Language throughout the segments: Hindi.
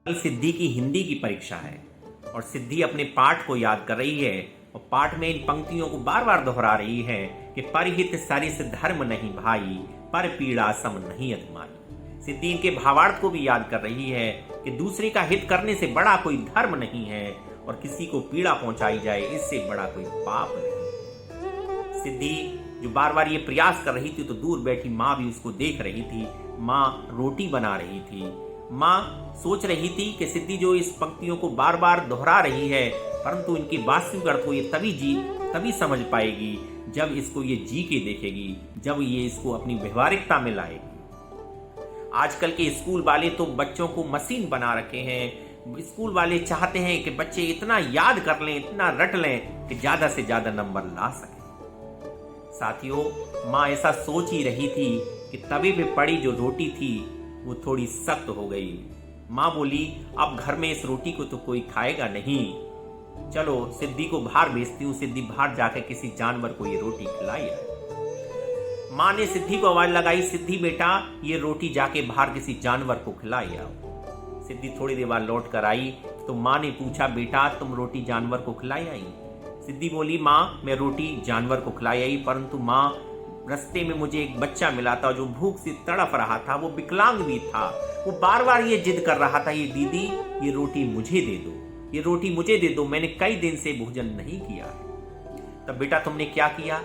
कल सिद्धि की हिंदी की परीक्षा है और सिद्धि अपने पाठ को याद कर रही है और पाठ में इन पंक्तियों को बार बार दोहरा रही है कि परहित सरिस धर्म नहीं भाई, पर पीड़ा सम नहीं अधमाई। सिद्धि इनके भावार्थ को भी याद कर रही है कि दूसरे का हित करने से बड़ा कोई धर्म नहीं है और किसी को पीड़ा पहुंचाई जाए इससे बड़ा कोई पाप नहीं। सिद्धि जो बार बार ये प्रयास कर रही थी तो दूर बैठी माँ भी उसको देख रही थी। माँ रोटी बना रही थी। माँ सोच रही थी कि सिद्धि जो इस पंक्तियों को बार बार दोहरा रही है परंतु इनकी वास्तविक अर्थ को ये तभी समझ पाएगी जब इसको ये जी के देखेगी, जब ये इसको अपनी व्यवहारिकता में लाएगी। आजकल के स्कूल वाले तो बच्चों को मशीन बना रखे हैं। स्कूल वाले चाहते हैं कि बच्चे इतना याद कर लें, इतना रट लें कि ज्यादा से ज्यादा नंबर ला सकें। साथियों, माँ ऐसा सोच ही रही थी कि तवे पे पड़ी जो रोटी थी वो थोड़ी सख्त हो गई। माँ बोली, अब घर में इस रोटी को तो कोई खाएगा नहीं, चलो सिद्धि को बाहर भेजती हूँ, सिद्धि बाहर जाकर किसी जानवर को ये रोटी खिलाई है। माँ ने सिद्धि को आवाज लगाई, सिद्धि बेटा ये रोटी जाके बाहर किसी जानवर को खिलाई आओ। सिद्धि थोड़ी देर बाद लौट कर आई तो माँ ने पूछा, बेटा तुम रोटी जानवर को खिलाई आई? सिद्धि बोली, माँ मैं रोटी जानवर को खिलाई आई, परंतु माँ रास्ते में मुझे एक बच्चा मिला था जो भूख से तड़प रहा था, वो विकलांग भी था। वो बार बार ये जिद कर रहा था, ये दीदी ये रोटी मुझे दे दो, ये रोटी मुझे दे दो, मैंने कई दिन से भोजन नहीं किया है। तब बेटा तुमने क्या किया?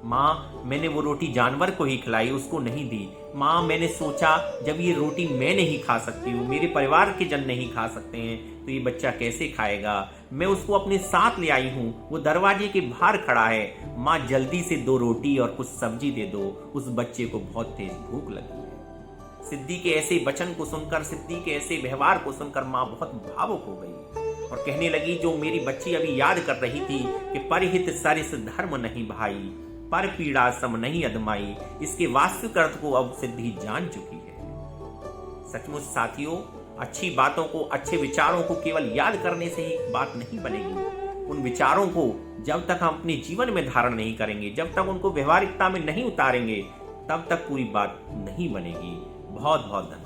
माँ मैंने वो रोटी जानवर को ही खिलाई, उसको नहीं दी। माँ मैंने सोचा जब ये रोटी मैं नहीं खा सकती हूँ, मेरे परिवार के जन नहीं खा सकते हैं तो ये बच्चा कैसे खाएगा। मैं उसको अपने साथ ले आई हूँ, वो दरवाजे के बाहर खड़ा है। माँ जल्दी से 2 रोटी और कुछ सब्जी दे दो, उस बच्चे को बहुत तेज भूख लगी है। सिद्धि के ऐसे वचन को सुनकर, सिद्धि के ऐसे व्यवहार को सुनकर माँ बहुत भावुक हो गई और कहने लगी, जो मेरी बच्ची अभी याद कर रही थी कि परहित सरिस धर्म नहीं भाई, पर पीड़ा सम नहीं अधमाई, इसके वास्तविक अर्थ को अब सिद्धि जान चुकी है। सचमुच साथियों, अच्छी बातों को, अच्छे विचारों को केवल याद करने से ही बात नहीं बनेगी। उन विचारों को जब तक हम अपने जीवन में धारण नहीं करेंगे, जब तक उनको व्यवहारिकता में नहीं उतारेंगे, तब तक पूरी बात नहीं बनेगी। बहुत बहुत धन्यवाद।